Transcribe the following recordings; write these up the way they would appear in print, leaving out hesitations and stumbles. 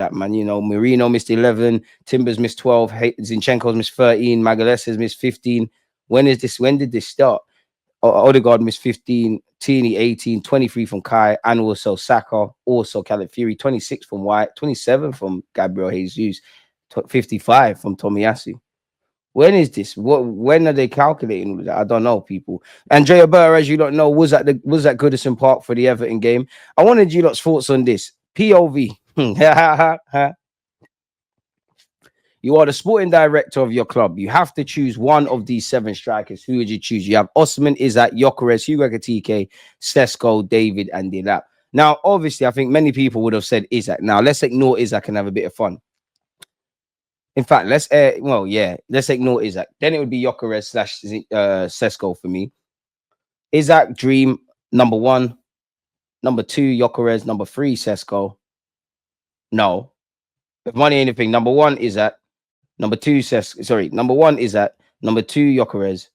that, man. You know, Marino missed 11, Timbers missed 12, Zinchenko's missed 13, Magalhaes has missed 15. When did this start? Odegaard missed 15, Tierney 18, 23 from Kai, and also Saka, also Calafiori, 26 from White, 27 from Gabriel Jesus, 55 from Tomiyasu. When is this? When are they calculating that? I don't know, people. Andrea Burr, as you don't know, was at Goodison Park for the Everton game. I wanted you lot's thoughts on this. POV. You are the sporting director of your club. You have to choose one of these 7 strikers. Who would you choose? You have Osman, Isak, Gyokeres, Hugo Ekitike, Sesko, David, and Delap. Now, obviously, I think many people would have said Isak. Now, let's ignore Isak and have a bit of fun. In fact, let's ignore Isak. Then it would be Gyokeres / Sesko for me. Isak, dream, number 1. Number 2, Gyokeres. Number 3, Sesko. No. If money ain't anything, number 1 Isak. Number 2, number 1 Isak. Number 2, Gyokeres.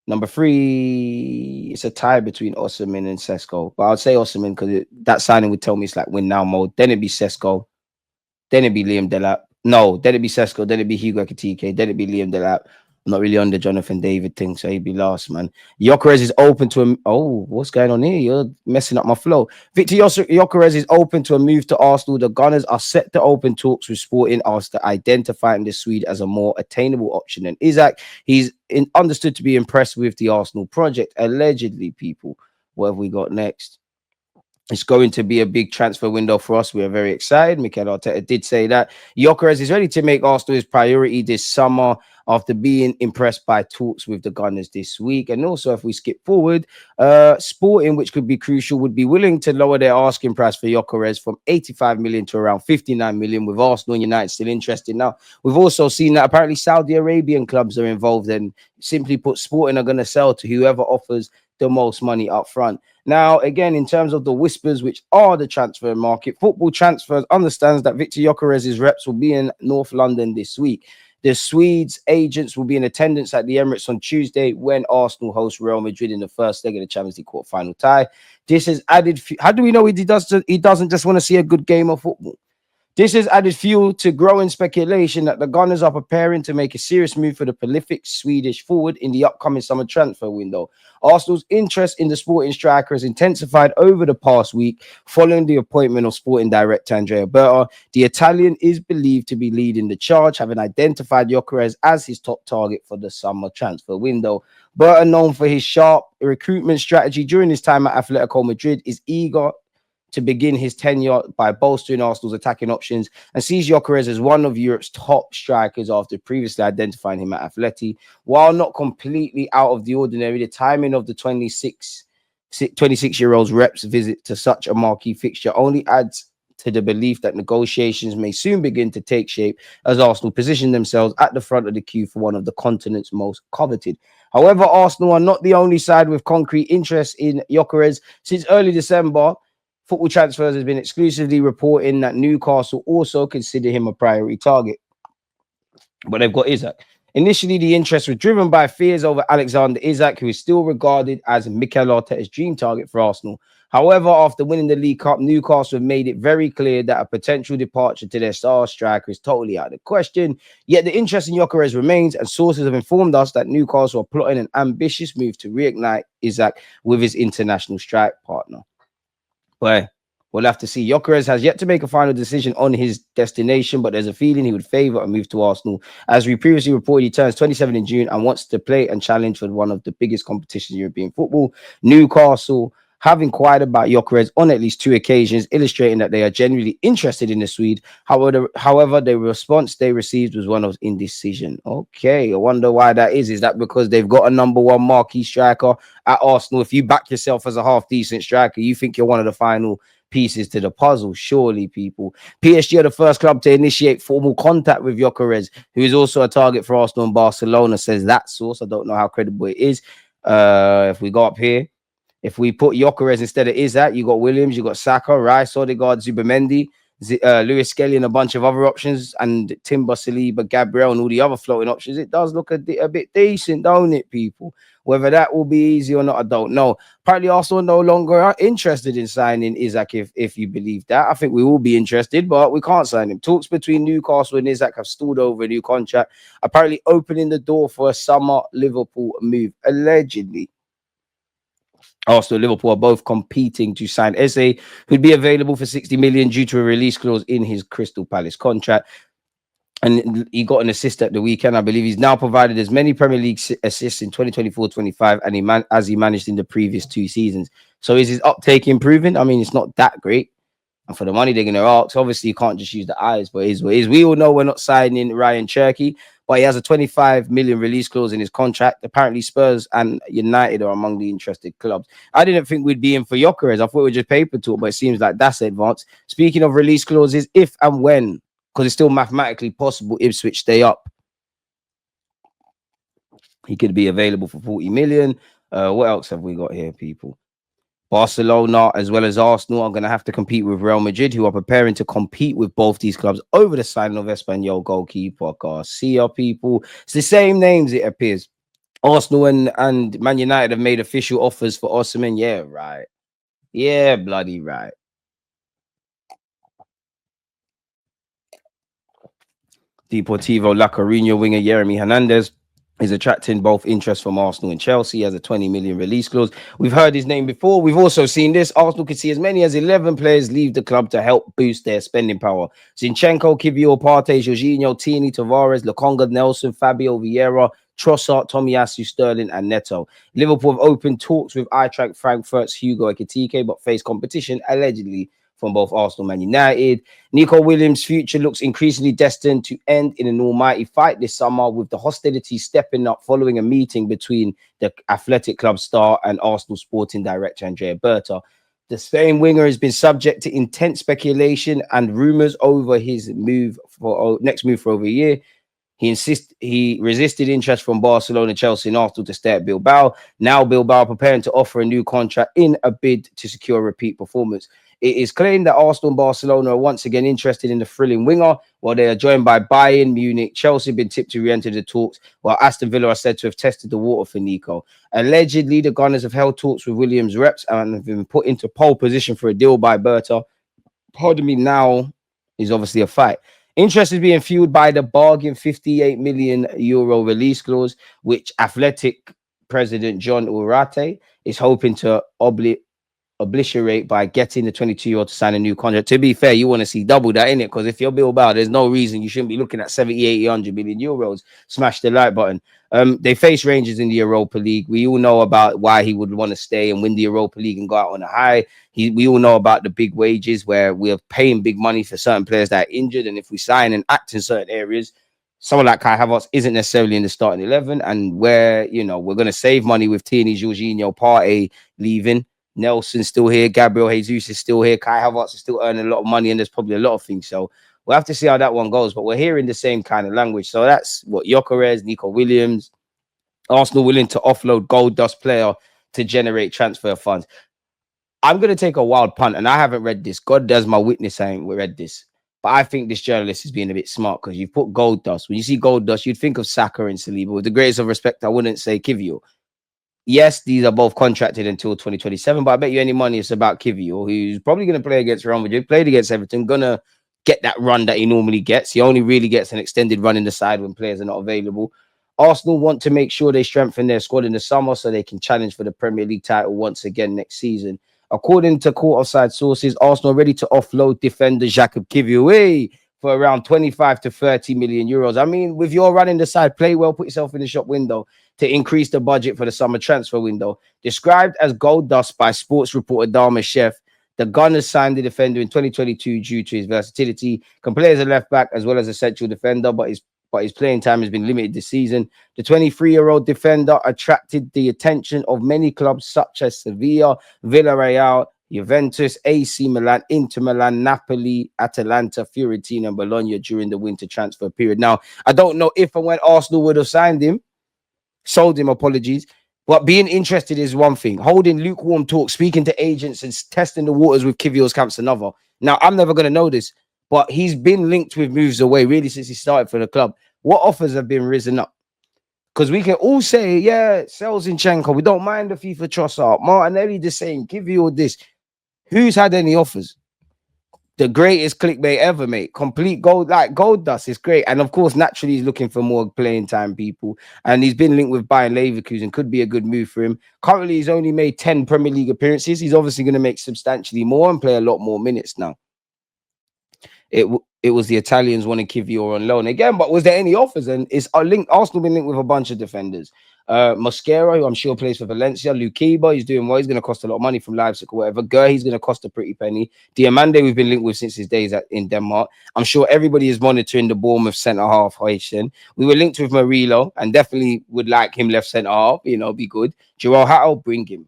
Number 3, it's a tie between Osimhen and Sesko. But I'd say Osimhen because that signing would tell me it's like win now mode. Then it'd be Sesko. Then it'd be Liam Delap. No, then it'd be Sesko. Then it'd be Hugo Ekitike. Then it'd be Liam Delap. I'm not really on the Jonathan David thing, so he'd be last, man. Gyokeres is open to him. Oh, what's going on here? You're messing up my flow. Viktor Gyokeres is open to a move to Arsenal. The Gunners are set to open talks with Sporting after identifying the Swede as a more attainable option than Isak. He's understood to be impressed with the Arsenal project. Allegedly, people. What have we got next? It's going to be a big transfer window for us. We are very excited. Mikel Arteta did say that. Gyokeres is ready to make Arsenal his priority this summer after being impressed by talks with the Gunners this week. And also, if we skip forward, Sporting, which could be crucial, would be willing to lower their asking price for Gyokeres from 85 million to around 59 million, with Arsenal and United still interested. Now, we've also seen that apparently Saudi Arabian clubs are involved, and simply put, Sporting are going to sell to whoever offers the most money up front. Now, again, in terms of the whispers, which are the transfer market, Football Transfers understands that Viktor Gyokeres' reps will be in North London this week. The Swedes' agents will be in attendance at the Emirates on Tuesday when Arsenal host Real Madrid in the first leg of the Champions League quarter-final tie. This has added... How do we know he doesn't just want to see a good game of football? This has added fuel to growing speculation that the Gunners are preparing to make a serious move for the prolific Swedish forward in the upcoming summer transfer window. Arsenal's interest in the Sporting striker has intensified over the past week following the appointment of Sporting director Andrea Berta. The Italian is believed to be leading the charge, having identified Gyokeres as his top target for the summer transfer window. Berta, known for his sharp recruitment strategy during his time at Atletico Madrid, is eager to begin his tenure by bolstering Arsenal's attacking options and sees Gyokeres as one of Europe's top strikers after previously identifying him at Atleti. While not completely out of the ordinary, the timing of the 26-year-old's reps visit to such a marquee fixture only adds to the belief that negotiations may soon begin to take shape as Arsenal position themselves at the front of the queue for one of the continent's most coveted. However, Arsenal are not the only side with concrete interest in Gyokeres. Since early December, Football Transfers has been exclusively reporting that Newcastle also consider him a priority target. But they've got Isak. Initially, the interest was driven by fears over Alexander Isak, who is still regarded as Mikel Arteta's dream target for Arsenal. However, after winning the League Cup, Newcastle have made it very clear that a potential departure to their star striker is totally out of the question. Yet the interest in Gyokeres remains, and sources have informed us that Newcastle are plotting an ambitious move to reignite Isak with his international strike partner. But we'll have to see. Gyokeres has yet to make a final decision on his destination, but there's a feeling he would favour a move to Arsenal. As we previously reported, he turns 27 in June and wants to play and challenge for one of the biggest competitions in European football. Newcastle have inquired about Gyokeres on at least 2 occasions, illustrating that they are genuinely interested in the Swede. However, the response they received was one of indecision. Okay, I wonder why that is. Is that because they've got a number 1 marquee striker at Arsenal? If you back yourself as a half-decent striker, you think you're one of the final pieces to the puzzle, surely, people. PSG are the first club to initiate formal contact with Gyokeres, who is also a target for Arsenal and Barcelona, says that source. I don't know how credible it is. If we go up here, if we put Gyokeres instead of Isak, you got Williams, you got Saka, Rice, Odegaard, Zubimendi. Lewis Skelly and a bunch of other options, and Timber, Saliba, Gabriel, and all the other floating options, it does look a bit decent, don't it, people? Whether that will be easy or not, I don't know. Apparently, Arsenal no longer are interested in signing Isaac, if you believe that. I think we will be interested, but we can't sign him. Talks between Newcastle and Isaac have stalled over a new contract, apparently opening the door for a summer Liverpool move, allegedly. Arsenal and Liverpool are both competing to sign Eze, who'd be available for 60 million due to a release clause in his Crystal Palace contract. And he got an assist at the weekend. I believe he's now provided as many Premier League assists in 2024-25 and as he managed in the previous 2 seasons. So is his uptake improving? I mean, it's not that great. And for the money they're going to ask, obviously you can't just use the eyes, but it is what it is. We all know we're not signing Rayan Cherki, but he has a 25 million release clause in his contract. Apparently Spurs and United are among the interested clubs. I didn't think we'd be in for Gyokeres. I thought it was just paper talk, but it seems like that's advanced. Speaking of release clauses, if and when, because it's still mathematically possible, Ipswich stay up, he could be available for 40 million. What else have we got here, people? Barcelona, as well as Arsenal, are going to have to compete with Real Madrid, who are preparing to compete with both these clubs over the signing of Espanyol goalkeeper Garcia, people. It's the same names, it appears. Arsenal and Man United have made official offers for Osimhen. Yeah, right. Yeah, bloody right. Deportivo La Coruña winger Yeremy Hernandez is attracting both interest from Arsenal and Chelsea as a 20 million release clause. We've heard his name before. We've also seen this. Arsenal could see as many as 11 players leave the club to help boost their spending power. Zinchenko, Kiwior, Partey, Jorginho, Tierney, Tavares, Lokonga, Nelson, Fabio Vieira, Trossard, Tomiyasu, Sterling, and Neto. Liverpool have opened talks with Eintracht Frankfurt's Hugo Ekitike, but face competition allegedly from both Arsenal and Man United. Nico Williams' future looks increasingly destined to end in an almighty fight this summer, with the hostility stepping up following a meeting between the Athletic Club star and Arsenal sporting director Andrea Berta. The Spain winger has been subject to intense speculation and rumours over his next move for over a year. He resisted interest from Barcelona, Chelsea, and Arsenal to stay at Bilbao. Now Bilbao are preparing to offer a new contract in a bid to secure repeat performance. It is claimed that Arsenal and Barcelona are once again interested in the thrilling winger, while they are joined by Bayern Munich. Chelsea have been tipped to re-enter the talks, while Aston Villa are said to have tested the water for Nico. Allegedly, the Gunners have held talks with Williams' reps and have been put into pole position for a deal by Berta. Pardon me, now is obviously a fight. Interest is being fueled by the bargain 58 million euro release clause, which Athletic president John Urate is hoping to obliterate by getting the 22-year-old to sign a new contract. To be fair, you want to see double that, innit? Because if you're Bilbao, there's no reason you shouldn't be looking at 70, 80, 100 million euros. Smash the like button. They face Rangers in the Europa League. We all know about why he would want to stay and win the Europa League and go out on a high. We all know about the big wages where we're paying big money for certain players that are injured. And if we sign and act in certain areas, someone like Kai Havertz isn't necessarily in the starting 11. And where, we're going to save money with Tierney, Jorginho, Partey leaving. Nelson's still here. Gabriel Jesus is still here. Kai Havertz is still earning a lot of money, and there's probably a lot of things. So we'll have to see how that one goes. But we're hearing the same kind of language. So that's what Gyokeres, Nico Williams, Arsenal willing to offload gold dust player to generate transfer funds. I'm going to take a wild punt, and I haven't read this. God does my witness, I ain't read this. But I think this journalist is being a bit smart because you put gold dust. When you see gold dust, you'd think of Saka and Saliba. With the greatest of respect, I wouldn't say Kiwior. Yes, these are both contracted until 2027, but I bet you any money it's about Kiwior, who's probably going to play against Real Madrid, played against Everton, going to get that run that he normally gets. He only really gets an extended run in the side when players are not available. Arsenal want to make sure they strengthen their squad in the summer so they can challenge for the Premier League title once again next season. According to court-side sources, Arsenal are ready to offload defender Jakub Kiwior for around 25 to 30 million euros. I mean, with your running the side, play well, put yourself in the shop window to increase the budget for the summer transfer window. Described as gold dust by sports reporter Dharma Chef, the Gunners signed the defender in 2022 due to his versatility. Can play as a left back as well as a central defender, but his playing time has been limited this season. The 23-year-old defender attracted the attention of many clubs such as Sevilla, Villarreal, Juventus, AC Milan, Inter Milan, Napoli, Atalanta, Fiorentina, and Bologna during the winter transfer period. Now, I don't know if and when Arsenal would have sold him, apologies. But being interested is one thing. Holding lukewarm talk, speaking to agents and testing the waters with Kiwior's camp's another. Now, I'm never going to know this. but he's been linked with moves away really since he started for the club. What offers have been risen up? Because we can all say, yeah, sell Zinchenko. We don't mind the FIFA Trossard. Martinelli the same. Give you all this. Who's had any offers? The greatest clickbait ever, mate. Complete gold, like gold dust. It's great. And of course, naturally, he's looking for more playing time, people. And he's been linked with Bayern Leverkusen. Could be a good move for him. Currently, he's only made 10 Premier League appearances. He's obviously going to make substantially more and play a lot more minutes now. It was the Italians wanting Kiwior on loan again, but was there any offers? And it's a link. Arsenal been linked with a bunch of defenders. Mosquera, who I'm sure plays for Valencia. Lukiba, he's doing well. He's going to cost a lot of money from Leipzig or whatever. Ger, he's going to cost a pretty penny. Diamande, we've been linked with since his days in Denmark. I'm sure everybody is monitoring the Bournemouth centre half. Hoyson. We were linked with Murillo and definitely would like him left centre half. You know, be good. Joao Hatto, bring him,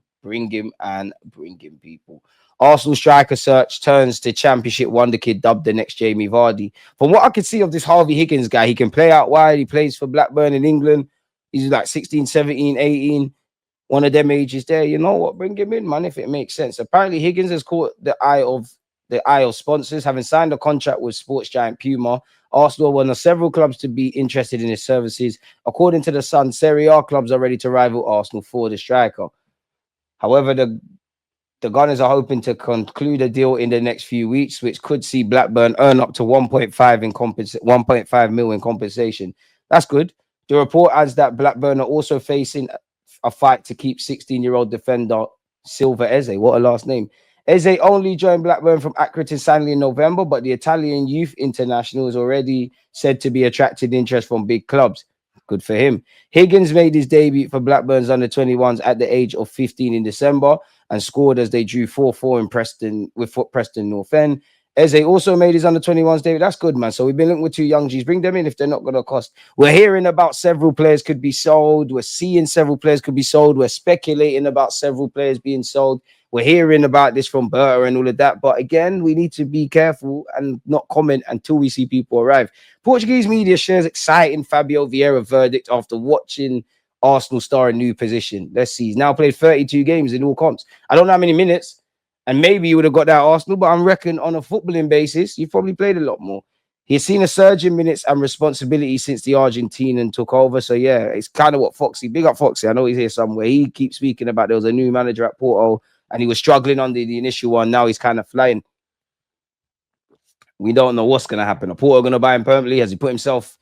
people. Arsenal striker search turns to championship wonder kid dubbed the next Jamie Vardy. From what I could see of this Harvey Higgins guy, he can play out wide. He plays for Blackburn in England. He's like 16, 17, 18. One of them ages there. You know what? Bring him in, man, if it makes sense. Apparently, Higgins has caught the eye of sponsors, having signed a contract with sports giant Puma. Arsenal are one of several clubs to be interested in his services. According to the Sun, Serie A clubs are ready to rival Arsenal for the striker. However, the Gunners are hoping to conclude a deal in the next few weeks, which could see Blackburn earn up to 1.5 mil in compensation. That's good. The report adds that Blackburn are also facing a fight to keep 16-year-old defender Silva Eze. What a last name. Eze only joined Blackburn from Accrington Stanley in November, but the Italian youth international is already said to be attracting interest from big clubs. Good for him. Higgins made his debut for Blackburn's under-21s at the age of 15 in December and scored as they drew 4-4 in Preston North End. Eze also made his under-21s debut. That's good, man. So we've been linked with two young G's. Bring them in if they're not going to cost. We're hearing about several players could be sold. We're seeing several players could be sold. We're speculating about several players being sold. We're hearing about this from Berta and all of that. But again, we need to be careful and not comment until we see people arrive. Portuguese media shares exciting Fabio Vieira verdict after watching Arsenal star a new position. Let's see. He's now played 32 games in all comps. I don't know how many minutes. And maybe you would have got that Arsenal, but I reckon on a footballing basis, you've probably played a lot more. He's seen a surge in minutes and responsibility since the Argentinian took over. So, yeah, it's kind of what Foxy, big up Foxy. I know he's here somewhere. He keeps speaking about there was a new manager at Porto and he was struggling under the initial one. Now he's kind of flying. We don't know what's going to happen. Are Porto going to buy him permanently? Has he put himself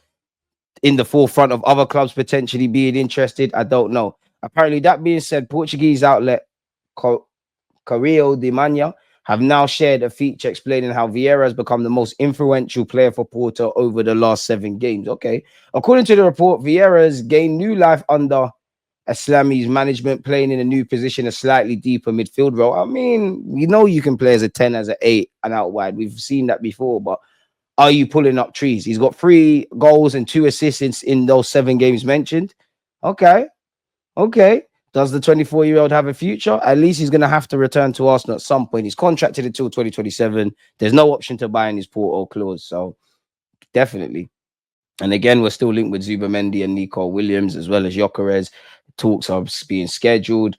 in the forefront of other clubs potentially being interested? I don't know. Apparently, that being said, Portuguese outlet Correio de Manha have now shared a feature explaining how Vieira has become the most influential player for Porto over the last 7 games. Okay. According to the report, Vieira has gained new life under Aslami's management, playing in a new position, a slightly deeper midfield role. I mean, you know you can play as a 10, as an 8 and out wide. We've seen that before, but are you pulling up trees? He's got 3 goals and 2 assists in those 7 games mentioned. Okay. Does the 24-year-old have a future? At least he's going to have to return to Arsenal at some point. He's contracted until 2027. There's no option to buy in his Porto clause. So definitely. And again, we're still linked with Zubamendi and Nico Williams, as well as Gyokeres. Talks are being scheduled.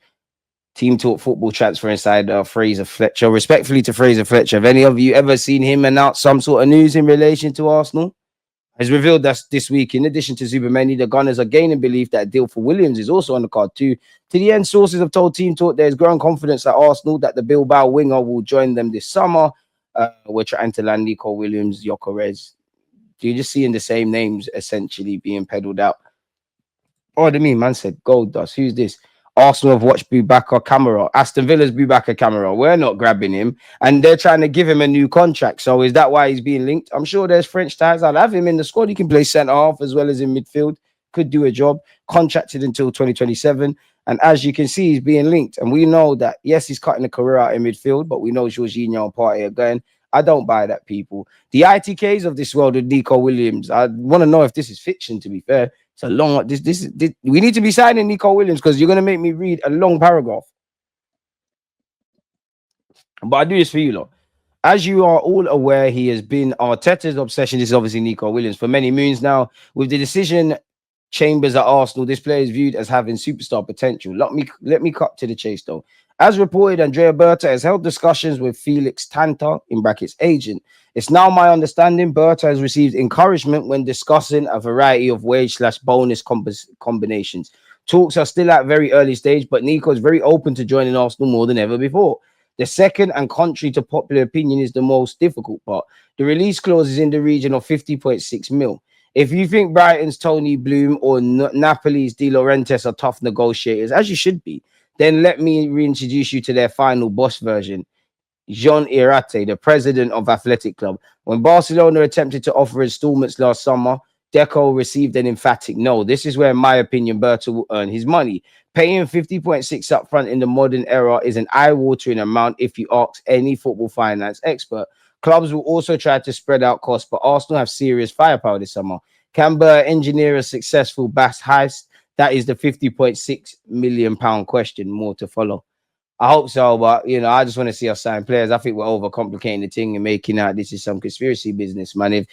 Team Talk Football transfer insider Fraser Fletcher. Respectfully to Fraser Fletcher, have any of you ever seen him announce some sort of news in relation to Arsenal? Has revealed that this week, in addition to Zubamendi, the Gunners are gaining belief that a deal for Williams is also on the card too. To the end, sources have told Team Talk there is growing confidence at Arsenal that the Bilbao winger will join them this summer. We're trying to land Nico Williams, Gyokeres. You're just seeing the same names essentially being peddled out. Oh, I mean, man said gold dust. Who's this? Arsenal have watched Boubacar Kamara. Aston Villa's Boubacar Kamara. We're not grabbing him. And they're trying to give him a new contract. So is that why he's being linked? I'm sure there's French ties. I'll have him in the squad. He can play centre half as well as in midfield. Could do a job. Contracted until 2027. And as you can see, he's being linked. And we know that, yes, he's cutting a career out in midfield, but we know Jorginho and Partey are going. I don't buy that, people. The ITKs of this world with Nico Williams, I want to know if this is fiction, to be fair. It's a long, we need to be signing Nico Williams because you're going to make me read a long paragraph. But I do this for you, lot. As you are all aware, he has been Arteta's obsession. This is obviously Nico Williams for many moons now. With the decision Chambers at Arsenal. This player is viewed as having superstar potential. Let me cut to the chase though. As reported, Andrea Berta has held discussions with Felix Tanta in brackets agent. It's now my understanding Berta has received encouragement when discussing a variety of wage/bonus combinations. Talks are still at very early stage, but Nico is very open to joining Arsenal more than ever before. The second, and contrary to popular opinion, is the most difficult part. The release clause is in the region of 50.6 mil. If you think Brighton's Tony Bloom or Napoli's De Laurentiis are tough negotiators, as you should be, then let me reintroduce you to their final boss version, Jean Irate, the president of Athletic Club. When Barcelona attempted to offer installments last summer, Deco received an emphatic no. This is where, in my opinion, Berta will earn his money. Paying 50.6 up front in the modern era is an eye-watering amount if you ask any football finance expert. Clubs will also try to spread out costs, but Arsenal have serious firepower this summer. Can Berta engineer a successful Bass heist? That is the 50.6 million pound question. More to follow. I hope so, but I just want to see us sign players. I think we're overcomplicating the thing and making out this is some conspiracy business, man. If